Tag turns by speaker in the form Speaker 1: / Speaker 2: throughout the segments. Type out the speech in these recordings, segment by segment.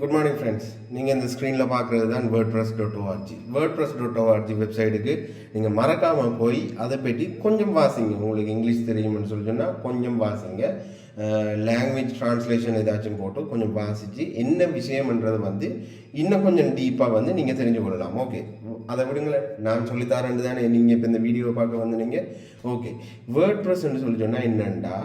Speaker 1: Good morning friends. நீங்கள் இந்த ஸ்க்ரீனில் பார்க்குறது தான் wordpress.org. wordpress.org வெப்சைட்டுக்கு நீங்கள் மறக்காமல் போய் அதை பற்றி கொஞ்சம் வாசிங்க. உங்களுக்கு இங்கிலீஷ் தெரியும்னு சொல்லி சொன்னால் கொஞ்சம் வாசிங்க. லாங்குவேஜ் ட்ரான்ஸ்லேஷன் ஏதாச்சும் போட்டு கொஞ்சம் வாசித்து என்ன விஷயம்ன்றது வந்து இன்னும் கொஞ்சம் டீப்பாக வந்து நீங்கள் தெரிஞ்சு கொள்ளலாம். ஓகே, அதை விடுங்களேன், நான் சொல்லித்தரேன் தானே நீங்கள் இப்போ இந்த வீடியோ பார்க்க வந்து நீங்கள் ஓகே. வேர்ட்ப்ரெஸ்ன்னு சொல்லி சொன்னால் என்னென்னா,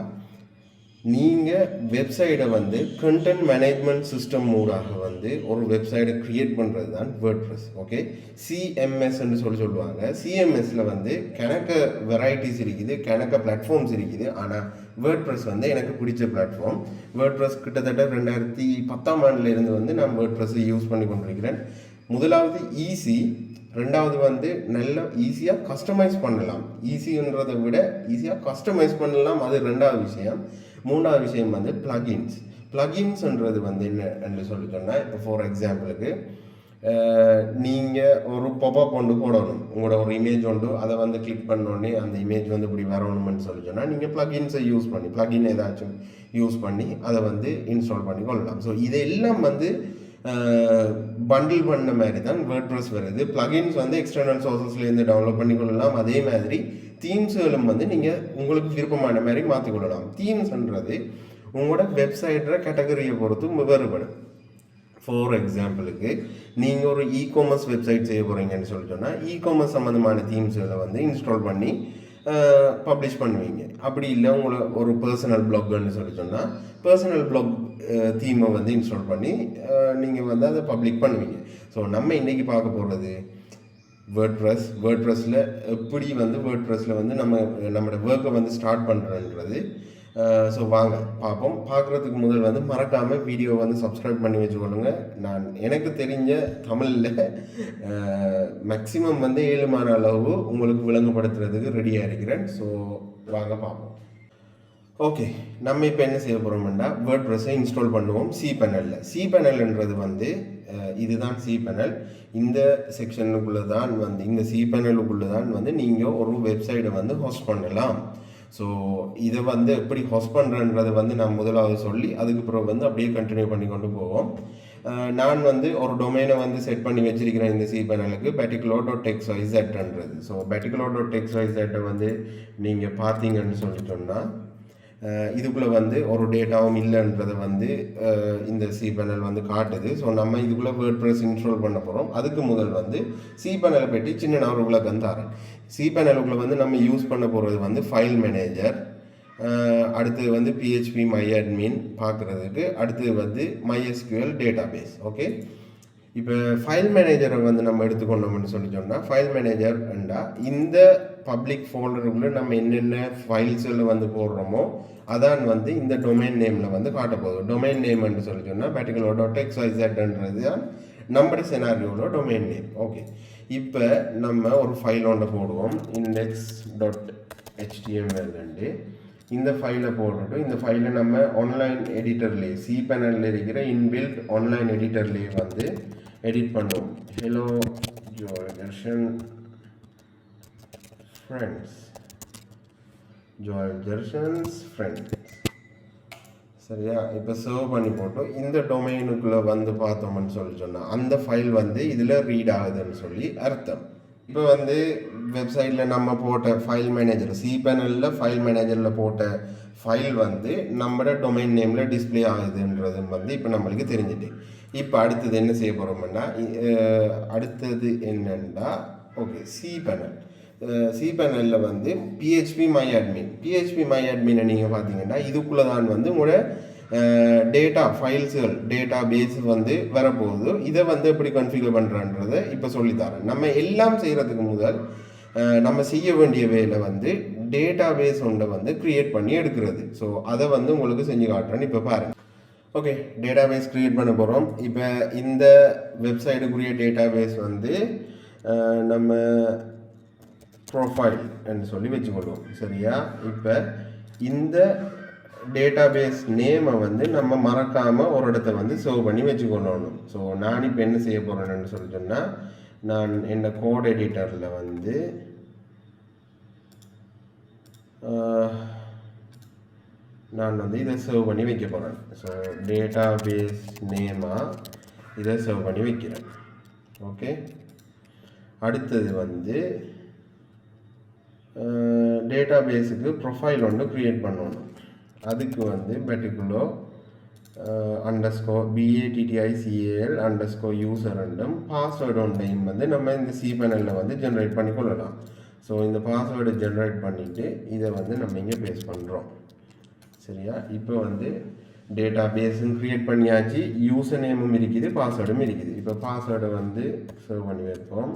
Speaker 1: நீங்கள் வெப்சைட்டை வந்து கண்டென்ட் மேனேஜ்மெண்ட் சிஸ்டம் மூடாக வந்து ஒரு வெப்சைட்டை க்ரியேட் பண்ணுறது தான் வேர்ட்ப்ரெஸ். ஓகே, சிஎம்எஸ்ன்னு சொல்லுவாங்க. சிஎம்எஸில் வந்து கணக்க வெரைட்டிஸ் இருக்குது, கணக்க பிளாட்ஃபார்ம்ஸ் இருக்குது. ஆனால் வேர்ட்ப்ரெஸ் வந்து எனக்கு பிடிச்ச பிளாட்ஃபார்ம். வேர்ட்ப்ரெஸ் கிட்டத்தட்ட 2010 இருந்து வந்து நான் வேர்ட்ப்ரெஸ்ஸை யூஸ் பண்ணி கொண்டிருக்கிறேன். முதலாவது ஈஸி, ரெண்டாவது வந்து நல்ல ஈஸியாக கஸ்டமைஸ் பண்ணலாம். ஈஸின்றதை விட ஈஸியாக கஸ்டமைஸ் பண்ணலாம், அது ரெண்டாவது விஷயம். மூணாவது விஷயம் வந்து ப்ளகின்ஸ்ன்றது வந்து என்ன சொல்லி சொன்னால், இப்போ ஃபார் எக்ஸாம்பிளுக்கு நீங்கள் ஒரு பாப்அப் ஒன்று போடணும், உங்களோட ஒரு இமேஜ் ஒன்று, அதை வந்து கிளிக் பண்ணோடனே அந்த இமேஜ் வந்து இப்படி வரணும்னு சொல்லி சொன்னால் நீங்கள் ப்ளகின்ஸை யூஸ் பண்ணி ப்ளகின் ஏதாச்சும் யூஸ் பண்ணி அதை வந்து இன்ஸ்டால் பண்ணி கொள்ளலாம். ஸோ இதெல்லாம் வந்து பண்டில் பண்ண மாதிரி தான் வேர்ட்ப்ரெஸ் வருது. ப்ளகின்ஸ் வந்து எக்ஸ்டர்னல் சோர்சஸ்லேருந்து டவுன்லோட் பண்ணி கொள்ளலாம். அதே மாதிரி தீம்ஸுகளும் வந்து நீங்கள் உங்களுக்கு விருப்பமான மாதிரி மாற்றிக்கொள்ளலாம். தீம்ஸ்ன்றது உங்களோட வெப்சைட்டை கேட்டகரியை பொறுத்து வேறுபடும். ஃபார் எக்ஸாம்பிளுக்கு நீங்கள் ஒரு இ-காமர்ஸ் வெப்சைட் செய்ய போகிறீங்கன்னு சொல்லி சொன்னால் இ-காமர்ஸ் சம்மந்தமான தீம்ஸுகளை வந்து இன்ஸ்டால் பண்ணி பப்ளிஷ் பண்ணுவீங்க. அப்படி இல்லை உங்களை ஒரு பர்சனல் பிளாக்னு சொல்லி சொன்னால் பர்சனல் பிளாக் தீமை வந்து இன்ஸ்டால் பண்ணி நீங்கள் வந்து அதை பப்ளிக் பண்ணுவீங்க. ஸோ நம்ம இன்றைக்கி பார்க்க போகிறது வேர்ட்ப்ரெஸ்ஸில் எப்படி வந்து வேர்ட்ப்ரெஸ்ஸில் வந்து நம்மளோட ஒர்க்கை வந்து ஸ்டார்ட் பண்ணுறன்றது. ஸோ வாங்க பார்ப்போம். பார்க்குறதுக்கு முதல் வந்து மறக்காமல் வீடியோ வந்து சப்ஸ்கிரைப் பண்ணி வச்சுக்கொள்ளுங்க. நான் எனக்கு தெரிஞ்ச தமிழில் மேக்ஸிமம் வந்து 7 அளவு உங்களுக்கு விளங்கப்படுத்துறதுக்கு ரெடியாக இருக்கிறேன். ஸோ வாங்க பார்ப்போம். ஓகே, நம்ம இப்போ என்ன செய்ய போகிறோம்னா வேர்ட்ப்ரெஸ்ஸை இன்ஸ்டால் பண்ணுவோம். சி பேனல்ன்றது வந்து இதுதான் சி பேனல். இந்த செக்ஷனுக்குள்ளே தான் வந்து இந்த சி பேனலுக்குள்ளே தான் வந்து நீங்கள் ஒரு வெப்சைட்டை வந்து ஹோஸ்ட் பண்ணலாம். ஸோ இதை வந்து எப்படி ஹோஸ்ட் பண்ணுறன்றது வந்து நான் முதலாவது சொல்லி அதுக்கு பிறகு வந்து அப்படியே கண்டினியூ பண்ணி கொண்டு போவோம். நான் வந்து ஒரு டொமைனை வந்து செட் பண்ணி வச்சிருக்கிறேன் இந்த சி பேனலுக்கு, particular.xyzன்றது. ஸோ particular.xyzை வந்து நீங்கள் பார்த்தீங்கன்னு சொல்லி சொன்னால் இதுக்குள்ளே வந்து ஒரு டேட்டாவும் இல்லைன்றதை வந்து இந்த சி பேனல் வந்து காட்டுது. ஸோ நம்ம இதுக்குள்ளே வேர்ட்ப்ரெஸ் இன்ஸ்டால் பண்ண போகிறோம். அதுக்கு முதல் வந்து சி பேனலை பற்றி சின்ன நான் ஒரு விளக்கம் தரேன். சி பேனலுக்குள்ளே வந்து நம்ம யூஸ் பண்ண போகிறது வந்து ஃபைல் மேனேஜர், அடுத்தது வந்து பிஹெச்பி மைஅட்மின் பார்க்குறதுக்கு, அடுத்தது வந்து MySQL டேட்டாபேஸ். ஓகே, இப்போ ஃபைல் மேனேஜரை வந்து நம்ம எடுத்துக்கொண்டோம்னு சொல்லி சொன்னால் ஃபைல் மேனேஜர்ண்டா இந்த பப்ளிக் ஃபோல்டருக்குள்ளே நம்ம என்னென்ன ஃபைல்ஸில் வந்து போடுறோமோ அதான் வந்து இந்த டொமைன் நேமில் வந்து காட்ட போகுது. டொமைன் நேம்னு சொல்லி சொன்னால் particular.xyzன்றது தான் நம்முடைய செனாரியோவில் டொமைன் நேம். ஓகே, இப்போ நம்ம ஒரு ஃபைல் ஒன்றை போடுவோம், index.html. இந்த ஃபைலை போட்டுட்டு இந்த ஃபைலை நம்ம ஆன்லைன் எடிட்டர்லேயே சி பேனலில் இருக்கிற இன்பில்ட் ஆன்லைன் எடிட்டர்லேயே வந்து எடிட் பண்ணுவோம். ஹலோ ஜெர்ஷன் ஃப்ரெண்ட்ஸ், ஜெர்ஷன்ஸ் ஃப்ரெண்ட்ஸ், சரியா? இப்போ சர்வ் பண்ணி போட்டோம். இந்த டொமைனுக்குள்ளே வந்து பார்த்தோம்னு சொல்லி சொன்னால் அந்த ஃபைல் வந்து இதில் ரீட் ஆகுதுன்னு சொல்லி அர்த்தம். இப்போ வந்து வெப்சைட்டில் நம்ம போட்ட ஃபைல் மேனேஜர், சி பேனலில் ஃபைல் மேனேஜரில் போட்ட ஃபைல் வந்து நம்மளோட டொமைன் நேமில் டிஸ்பிளே ஆகுதுன்றது வந்து இப்போ நம்மளுக்கு தெரிஞ்சுட்டு, இப்போ அடுத்தது என்ன செய்ய போகிறோம்னா அடுத்தது என்னென்னா ஓகே சி பேனலில் வந்து பிஹெச்பி மைஅட்மினை நீங்கள் பார்த்தீங்கன்னா இதுக்குள்ளே தான் வந்து உங்களோட டேட்டா ஃபைல்ஸுகள் டேட்டா பேஸ் வந்து வரப்போகுது. இதை வந்து எப்படி கன்ஃபிகர் பண்ணுறன்றதை இப்போ சொல்லித்தரேன். நம்ம எல்லாம் செய்கிறதுக்கு முதல் நம்ம செய்ய வேண்டிய வேலை வந்து டேட்டா பேஸ் ஒன்றை வந்து க்ரியேட் பண்ணி எடுக்கிறது. ஸோ அதை வந்து உங்களுக்கு செஞ்சு காட்டுறேன். இப்போ பாருங்கள். ஓகே, டேட்டா பேஸ் க்ரியேட் பண்ண போகிறோம். இப்போ இந்த வெப்சைட்டுக்குரிய டேட்டா பேஸ் வந்து நம்ம ப்ரொஃபைல் என்று சொல்லி வச்சுக்கொள்வோம், சரியா? இப்போ இந்த டேட்டாபேஸ் நேமை வந்து நம்ம மறக்காமல் ஒரு இடத்த வந்து சேவ் பண்ணி வச்சுக்கொள்ளணும். ஸோ நான் இப்போ என்ன செய்ய போகிறேன்னு சொல்லி சொன்னால் நான் என்ன கோட் எடிட்டரில் வந்து நான் வந்து இதை சேவ் பண்ணி வைக்க போகிறேன். ஸோ டேட்டாபேஸ் நேமாக இதை சேவ் பண்ணி வைக்கிறேன். ஓகே, அடுத்தது வந்து டேட்டா பேஸுக்கு ப்ரொஃபைல் ஒன்று க்ரியேட் பண்ணணும். அதுக்கு வந்து பெட்டிகுலோ BATTICAL_user ரெண்டும் பாஸ்வேர்டு ஒன்றையும் வந்து நம்ம இந்த சி பேனலில் வந்து ஜென்ரேட் பண்ணி கொள்ளலாம். ஸோ இந்த பாஸ்வேர்டை ஜென்ரேட் பண்ணிவிட்டு இதை வந்து நம்ம இங்கே பேஸ் பண்ணுறோம். சரியா, இப்போ வந்து டேட்டா பேஸும் க்ரியேட் பண்ணியாச்சு, யூசர் நேமும் இருக்குது, பாஸ்வேர்டும் இருக்குது. இப்போ பாஸ்வேர்டை வந்து சேவ் பண்ணி வைப்போம்.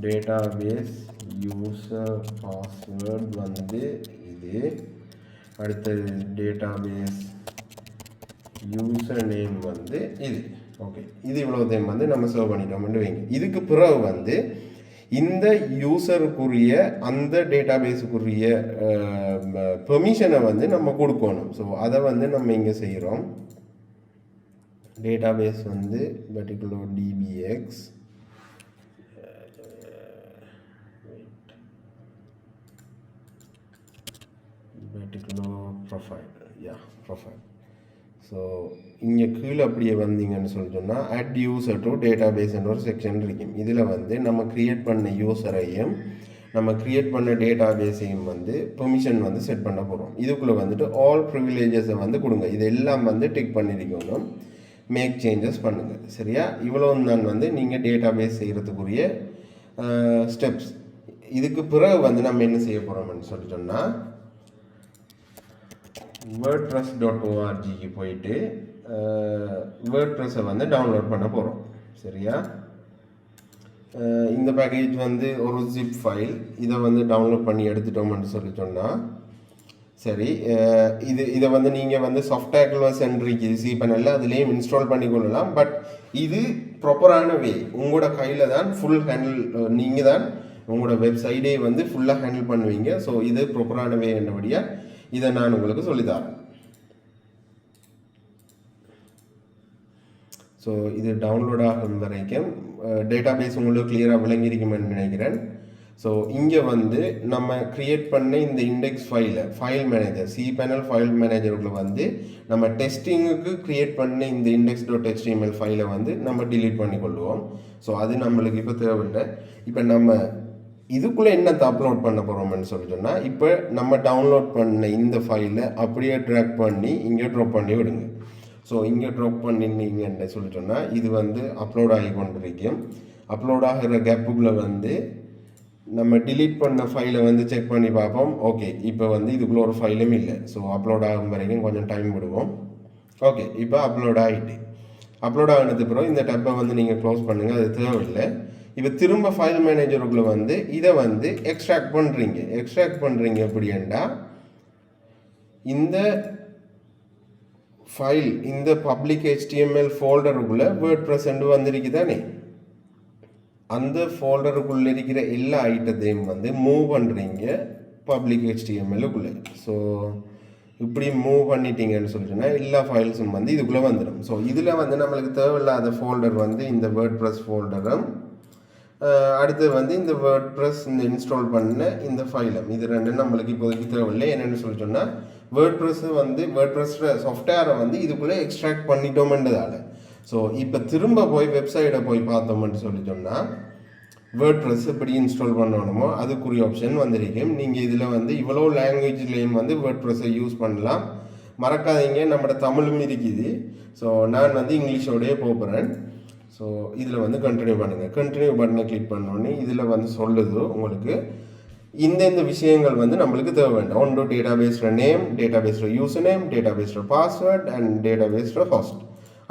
Speaker 1: டேட்டா பேஸ் யூசர் பாஸ்வேர்ட் வந்து இது. அடுத்தது டேட்டா பேஸ் யூசர் நேம் வந்து இது. ஓகே, இது இவ்வளோதையும் வந்து நம்ம சேவ் பண்ணிட்டோம்னு வைங்க. இதுக்கு பிறகு வந்து இந்த யூசருக்குரிய அந்த டேட்டா பேஸுக்குரிய பெர்மிஷனை வந்து நம்ம கொடுக்கணும். ஸோ அதை வந்து நம்ம இங்கே செய்கிறோம். டேட்டா பேஸ் வந்து particular DBX profile, profile. So இங்கே கீழே அப்படியே வந்தீங்கன்னு சொல்லி சொன்னால் அட் யூசர் டு டேட்டா பேஸ்ன்ற ஒரு செக்ஷன் இருக்கும். இதில் வந்து நம்ம க்ரியேட் பண்ண யூசரையும் நம்ம க்ரியேட் பண்ண டேட்டா பேஸையும் வந்து பெர்மிஷன் வந்து செட் பண்ண போகிறோம். இதுக்குள்ளே வந்துட்டு ஆல் ப்ரிவிலேஜஸை வந்து கொடுங்க. இதெல்லாம் வந்து டிக் பண்ணியிருக்கணும். மேக் சேஞ்சஸ் பண்ணுங்கள். சரியா, இவ்வளோ தான் வந்து நீங்கள் டேட்டா பேஸ் செய்கிறதுக்குரிய ஸ்டெப்ஸ். இதுக்கு பிறகு வந்து நம்ம என்ன செய்ய போகிறோம்னு சொல்லி சொன்னால் wordpress.org போயிட்டு வேர்ட்ப்ரெஸ்ஸை வந்து டவுன்லோட் பண்ண போகிறோம். சரியா, இந்த பேக்கேஜ் வந்து ஒரு ஜிப் ஃபைல். இதை வந்து டவுன்லோட் பண்ணி எடுத்துட்டோம்னு சொல்லி சொன்னால் சரி, இதை வந்து நீங்கள் வந்து சாஃப்ட்வேர் வெர்ஷன் இருக்குது சி பேனலில், அதுலேயும் இன்ஸ்டால் பண்ணிக்கொள்ளலாம். பட் இது ப்ராப்பரான வே. உங்களோட கையில் தான் ஃபுல் ஹேண்டில், நீங்கள் தான் உங்களோட வெப்சைட்டே வந்து ஃபுல்லாக ஹேண்டில் பண்ணுவீங்க. ஸோ இது ப்ராப்பரான வே என்னபடியாக இதை நான் உங்களுக்கு சொல்லித்தரேன். ஸோ இது டவுன்லோட் ஆகும் வரைக்கும் டேட்டா பேஸ் உங்களுக்கு கிளியராக விளங்கியிருக்குமென்னு நினைக்கிறேன். ஸோ இங்கே வந்து நம்ம க்ரியேட் பண்ண இந்த index file manager C panel file மேனேஜருக்குள்ள வந்து நம்ம டெஸ்டிங்குக்கு க்ரியேட் பண்ண இந்த index.html ஃபைலை வந்து நம்ம டிலீட் பண்ணி கொள்வோம். ஸோ அது நம்மளுக்கு இப்போ தேவையில்லை. இப்போ நம்ம இதுக்குள்ளே என்னத்தை அப்லோட் பண்ண போகிறோம்னு சொல்லி சொன்னால் இப்போ நம்ம டவுன்லோட் பண்ண இந்த ஃபைலை அப்படியே ட்ராக் பண்ணி இங்கே ட்ராப் பண்ணி விடுங்க. ஸோ இங்கே ட்ராப் பண்ணிங்கன்னு சொல்லி சொன்னால் இது வந்து அப்லோட் ஆகி கொண்டிருக்கும். அப்லோட் ஆகிற கேப்புக்குள்ளே வந்து நம்ம டிலீட் பண்ண ஃபைலை வந்து செக் பண்ணி பார்ப்போம். ஓகே, இப்போ வந்து இதுக்குள்ளே ஒரு ஃபைலும் இல்லை. ஸோ அப்லோட் ஆகும் வரைக்கும் கொஞ்சம் டைம் விடுவோம். ஓகே, இப்போ அப்லோட் ஆகிட்டு அப்லோட் ஆகினது பிறகு இந்த டப்பை வந்து நீங்கள் க்ளோஸ் பண்ணுங்கள், அது தேவையில்லை. இப்போ திரும்ப ஃபைல் மேனேஜருக்குள்ளே வந்து இதை வந்து எக்ஸ்ட்ராக்ட் பண்ணுறீங்க எப்படின்னா இந்த ஃபைல் இந்த பப்ளிக் HTML ஃபோல்டருக்குள்ளே வேர்ட்ப்ரெஸ் வந்திருக்கு தானே, அந்த ஃபோல்டருக்குள்ளே இருக்கிற எல்லா ஐட்டத்தையும் வந்து மூவ் பண்ணுறீங்க பப்ளிக் HTMLக்குள்ளே. ஸோ இப்படி மூவ் பண்ணிட்டீங்கன்னு சொல்லிட்டுனா எல்லா ஃபைல்ஸும் வந்து இதுக்குள்ளே வந்துடும். ஸோ இதில் வந்து நம்மளுக்கு தேவையில்லாத ஃபோல்டர் வந்து இந்த வேர்ட்ப்ரெஸ் ஃபோல்டரும், அடுத்து வந்து இந்த வேர்ட்ப்ரெஸ் இந்த இன்ஸ்டால் பண்ண இந்த ஃபைலும், இது ரெண்டும் நம்மளுக்கு இப்போதைக்கு தேவையில்லை. என்னென்னு சொல்லி சொன்னால் வேர்ட்ப்ரெஸ்ஸை வந்து வேர்ட்ப்ரெஸ் சாஃப்ட்வேரை வந்து இதுக்குள்ளே எக்ஸ்ட்ராக்ட் பண்ணிட்டோம்ன்றதால. ஸோ இப்போ திரும்ப போய் வெப்சைட்டை போய் பார்த்தோம்னு சொல்லி சொன்னால் வேர்ட்ப்ரெஸ் எப்படி இன்ஸ்டால் பண்ணணுமோ அதுக்குரிய ஆப்ஷன் வந்திருக்கும். நீங்கள் இதில் வந்து இவ்வளோ லாங்குவேஜ்லேயும் வந்து வேர்ட்ப்ரெஸ்ஸை யூஸ் பண்ணலாம். மறக்காதீங்க, நம்மளோட தமிழும் இருக்குது. ஸோ நான் வந்து இங்கிலீஷோடையே போகிறேன். ஸோ இதில் வந்து கண்டினியூ பண்ணுங்கள். கண்டினியூ பட்டனை கிளிக் பண்ணோன்னே இதில் வந்து சொல்லுது உங்களுக்கு இந்த விஷயங்கள் வந்து நம்மளுக்கு தேவை வேண்டாம். ஒன்று டேட்டாபேஸோட நேம், டேட்டாபேஸோட யூசர் நேம், டேட்டாபேஸோட பாஸ்வேர்ட் அண்ட் டேட்டாபேஸோட ஹோஸ்ட்.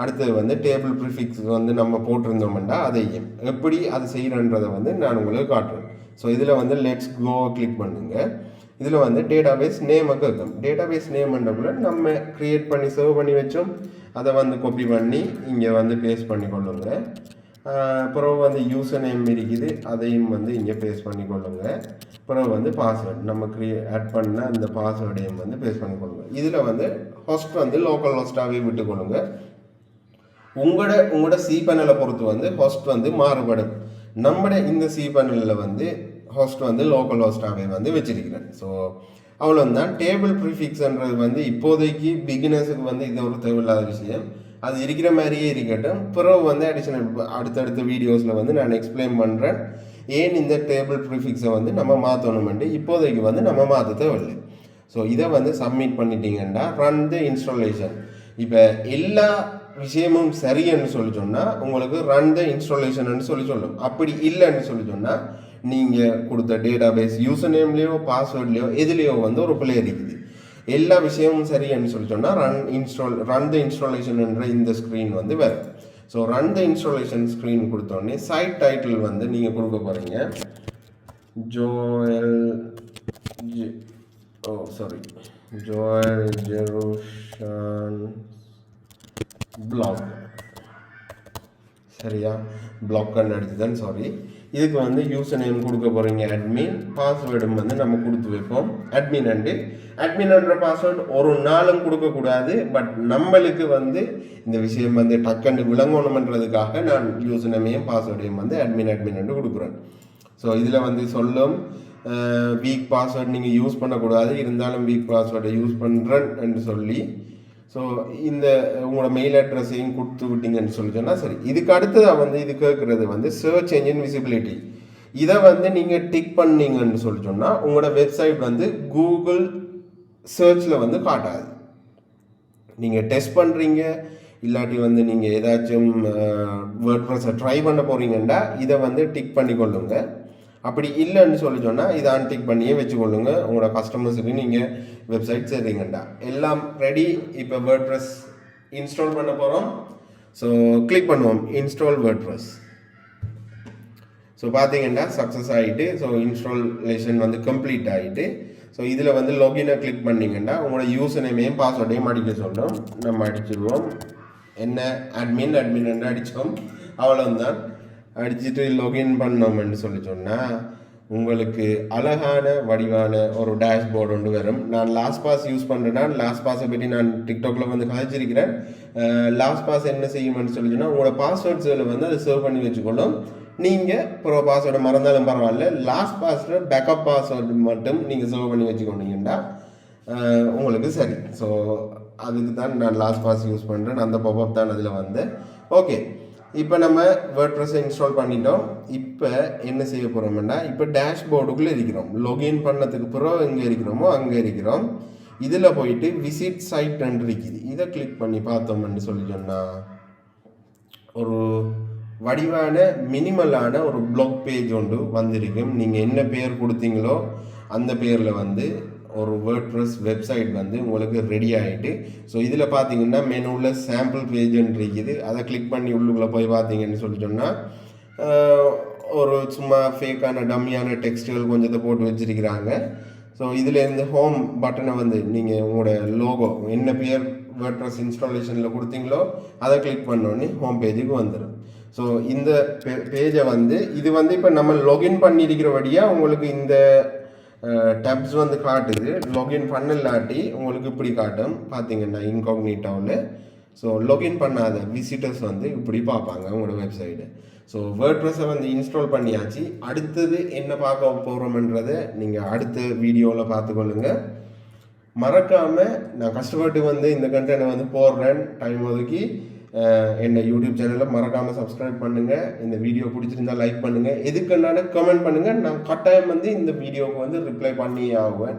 Speaker 1: அடுத்தது வந்து டேபிள் ப்ரிஃபிக்ஸ் வந்து நம்ம போட்டிருந்தோம்னா அதையும் எப்படி அது செய்கிறன்றதை வந்து நான் உங்களுக்கு காட்டுறேன். ஸோ இதில் வந்து லெட்ஸ் கோ கிளிக் பண்ணுங்கள். இதில் வந்து டேட்டாபேஸ் நேமை கேட்கும். டேட்டாபேஸ் நேம்ன்றக்குள்ள நம்ம க்ரியேட் பண்ணி சேவ் பண்ணி வச்சோம், அதை வந்து காப்பி பண்ணி இங்கே வந்து பேஸ்ட் பண்ணி கொள்ளுங்க. பிறகு வந்து யூசர் நேம் இருக்குது, அதையும் வந்து இங்கே பேஸ்ட் பண்ணி கொள்ளுங்க. பிறகு வந்து பாஸ்வேர்டு நம்ம ஆட் பண்ண அந்த பாஸ்வேர்டையும் வந்து பேஸ்ட் பண்ணி கொள்ளுங்க. இதில் வந்து ஹோஸ்ட் வந்து லோக்கல் ஹோஸ்ட்டாகவே விட்டுக்கொள்ளுங்க. உங்களோட சி பேனலை பொறுத்து வந்து ஹோஸ்ட் வந்து மாறுபடும். நம்மட இந்த சி பேனலில் வந்து ஹோஸ்ட் வந்து லோக்கல் ஹோஸ்ட்டாகவே வந்து வச்சிருக்கிறேன். ஸோ அவ்வளோதான். டேபிள் ப்ரிஃபிக்ஸ்ன்றது வந்து இப்போதைக்கு பிகினர்ஸுக்கு வந்து இது ஒரு தேவையில்லாத விஷயம். அது இருக்கிற மாதிரியே இருக்கட்டும். பிறகு வந்து அடிஷனல் அடுத்தடுத்த வீடியோஸில் வந்து நான் எக்ஸ்பிளைன் பண்ணுறேன் ஏன் இந்த டேபிள் ப்ரிஃபிக்ஸை வந்து நம்ம மாற்றணுமெண்டு. இப்போதைக்கு வந்து நம்ம மாற்ற தேவையில்லை. ஸோ இதை வந்து சப்மிட் பண்ணிட்டீங்கன்னா ரன் த இன்ஸ்டாலேஷன். இப்போ எல்லா விஷயமும் சரின்னு சொல்லி சொன்னால் உங்களுக்கு ரன் த இன்ஸ்டாலேஷன் சொல்லி சொல்லும். அப்படி இல்லைன்னு சொல்லி சொன்னால் நீங்கள் கொடுத்த டேட்டா பேஸ் யூசர் நேம்லேயோ பாஸ்வேர்ட்லேயோ எதுலேயோ வந்து ஒரு பிழை இருக்குது. எல்லா விஷயமும் சரின்னு சொல்லி சொன்னால் ரன் த இன்ஸ்டாலேஷன் என்ற இந்த ஸ்க்ரீன் வந்து வேறு. So run the installation screen கொடுத்தோடனே சைட் டைட்டில் வந்து நீங்கள் கொடுக்க போகிறீங்க ஜோயல் ஜெருஷான் பிளாக். சரியா, பிளாக்னு அடிச்சுதான், சாரி. இதுக்கு வந்து யூசர் நேம் கொடுக்க போகிறீங்க அட்மின், பாஸ்வேர்டும் வந்து நம்ம கொடுத்து வைப்போம் அட்மின்ன்ற பாஸ்வேர்டு ஒரு நாளும் கொடுக்கக்கூடாது. பட் நம்மளுக்கு வந்து இந்த விஷயம் வந்து டக்குன்னு விளங்கணுமன்றதுக்காக நான் யூசர் நேமையும் பாஸ்வேர்டையும் வந்து அட்மின் கொடுக்குறேன். ஸோ இதில் வந்து சொல்லும் வீக் பாஸ்வேர்டு நீங்கள் யூஸ் பண்ணக்கூடாது, இருந்தாலும் வீக் பாஸ்வேர்டை யூஸ் பண்ணுறேன் என்று சொல்லி ஸோ இந்த உங்களோட மெயில் அட்ரஸையும் கொடுத்து விட்டீங்கன்னு சொல்லி சொன்னால் சரி. இதுக்கு அடுத்ததாக வந்து இது கேட்குறது வந்து சர்ச் என்ஜின் விசிபிலிட்டி. இதை வந்து நீங்கள் டிக் பண்ணீங்கன்னு சொல்லி சொன்னால் உங்களோட வெப்சைட் வந்து கூகுள் சர்ச்சில் வந்து காட்டாது. நீங்கள் டெஸ்ட் பண்ணுறீங்க இல்லாட்டி வந்து நீங்கள் ஏதாச்சும் வேர்ட்ப்ரெஸ்ஸை ட்ரை பண்ண போகிறீங்கன்னா இதை வந்து டிக் பண்ணி கொள்ளுங்க. அப்படி இல்லைன்னு சொல்லி சொன்னால் இதை அன்டிக் பண்ணியே வச்சுக்கொள்ளுங்க. உங்களோட கஸ்டமர்ஸுக்கு நீங்கள் வெப்சைட் சேர்றீங்கண்டா எல்லாம் ரெடி. இப்போ வேர்ட்ப்ரெஸ் இன்ஸ்டால் பண்ண போகிறோம். ஸோ கிளிக் பண்ணுவோம் இன்ஸ்டால் வேர்ட்ப்ரெஸ். ஸோ பார்த்தீங்கன்னா சக்ஸஸ் ஆகிட்டு ஸோ இன்ஸ்டாலேஷன் வந்து கம்ப்ளீட் ஆகிட்டு ஸோ இதில் வந்து லாகினை கிளிக் பண்ணிங்கன்னா உங்களோட யூசர் நேமையும் பாஸ்வேர்டையும் அடிக்க சொல்லும். நம்ம அடிச்சிடுவோம். என்ன அட்மின் அடித்தோம், அவ்வளோதான். அடிச்சுட்டு லாகின் பண்ணோம்னு சொல்லி சொன்னால் உங்களுக்கு அழகான வடிவான ஒரு டேஷ்போர்டு ஒன்று வரும். நான் லாஸ்ட் பாஸ் யூஸ் பண்ணுறேன்னா லாஸ்ட் பாஸை பற்றி நான் டிக்டாக்ல வந்து கதைச்சிருக்கிறேன். லாஸ்ட் பாஸ் என்ன செய்யும்னு சொல்லி சொன்னால் உங்களோட பாஸ்வேர்ட்ஸில் வந்து அதை சேவ் பண்ணி வச்சுக்கொள்ளும். நீங்கள் ப்ரோ பாஸ்வேர்டை மறந்தாலும் பரவாயில்ல, லாஸ்ட் பாஸில் பேக்கப் பாஸ்வேர்டு மட்டும் நீங்கள் சேவ் பண்ணி வச்சுக்கொண்டீங்கன்னா உங்களுக்கு சரி. ஸோ அதுக்கு தான் நான் லாஸ்ட் பாஸ் யூஸ் பண்ணுறேன். அந்த பாப்அப் தான் அதில் வந்து ஓகே. இப்போ நம்ம வேர்ட்ப்ரெஸ்ஸை இன்ஸ்டால் பண்ணிட்டோம். இப்போ என்ன செய்ய போகிறோம்னா இப்போ டேஷ்போர்டுக்குள்ளே இருக்கிறோம். லாகின் பண்ணதுக்கு பிறகு எங்கே இருக்கிறோமோ அங்கே இருக்கிறோம். இதில் போயிட்டு விசிட் சைட் இருக்குது. இதை கிளிக் பண்ணி பார்த்தோம்னு சொல்லி சொன்னால் ஒரு வடிவான மினிமலான ஒரு ப்ளாக் பேஜ் ஒன்று வந்திருக்கும். நீங்கள் என்ன பேர் கொடுத்தீங்களோ அந்த பேரில் வந்து ஒரு வேர்ட்ப்ரெஸ் வெப்சைட் வந்து உங்களுக்கு ரெடி ஆகிட்டு ஸோ இதில் பார்த்தீங்கன்னா மெனுவில் சாம்பிள் பேஜ்ன்னு இருக்குது. அதை கிளிக் பண்ணி உள்ளுக்குள்ளே போய் பார்த்தீங்கன்னு சொல்லி சொன்னால் ஒரு சும்மா ஃபேக்கான டம்மியான டெக்ஸ்ட்டுகள் கொஞ்சத்தை போட்டு வச்சுருக்கிறாங்க. ஸோ இதில் இருந்து ஹோம் பட்டனை வந்து நீங்கள் உங்களோட லோகோ என்ன பேர் வேர்ட்ப்ரெஸ் இன்ஸ்டாலேஷனில் கொடுத்தீங்களோ அதை கிளிக் பண்ணோன்னே ஹோம் பேஜுக்கு வந்துடும். ஸோ இந்த பேஜை வந்து இது வந்து இப்போ நம்ம லாகின் பண்ணியிருக்கிறபடியாக உங்களுக்கு இந்த டேப்ஸ் வந்து காட்டுது. லாகின் பண்ணலாட்டி உங்களுக்கு இப்படி காட்டும். பார்த்தீங்கன்னா இன்காக்னிட்டாவில் ஸோ லாகின் பண்ணாத விசிட்டர்ஸ் வந்து இப்படி பார்ப்பாங்க உங்களோட வெப்சைட்டு. ஸோ வேர்ட்ப்ரெஸ்ஸை வந்து இன்ஸ்டால் பண்ணியாச்சு. அடுத்தது என்ன பார்க்க போகிறோம்ன்றதை நீங்கள் அடுத்த வீடியோவில் பார்த்துக்கொள்ளுங்க. மறக்காமல் நான் கஷ்டப்பட்டு வந்து இந்த கண்டென்ட்டை வந்து போடுறேன் டைம் ஒதுக்கி. என்னை யூடியூப் சேனலை மறக்காமல் சப்ஸ்கிரைப் பண்ணுங்கள். இந்த வீடியோ பிடிச்சிருந்தா லைக் பண்ணுங்கள். எதுக்குன்னாலும் கமெண்ட் பண்ணுங்கள். நான் கட்டாயம் வந்து இந்த வீடியோவுக்கு வந்து ரிப்ளை பண்ணி ஆகுவேன்.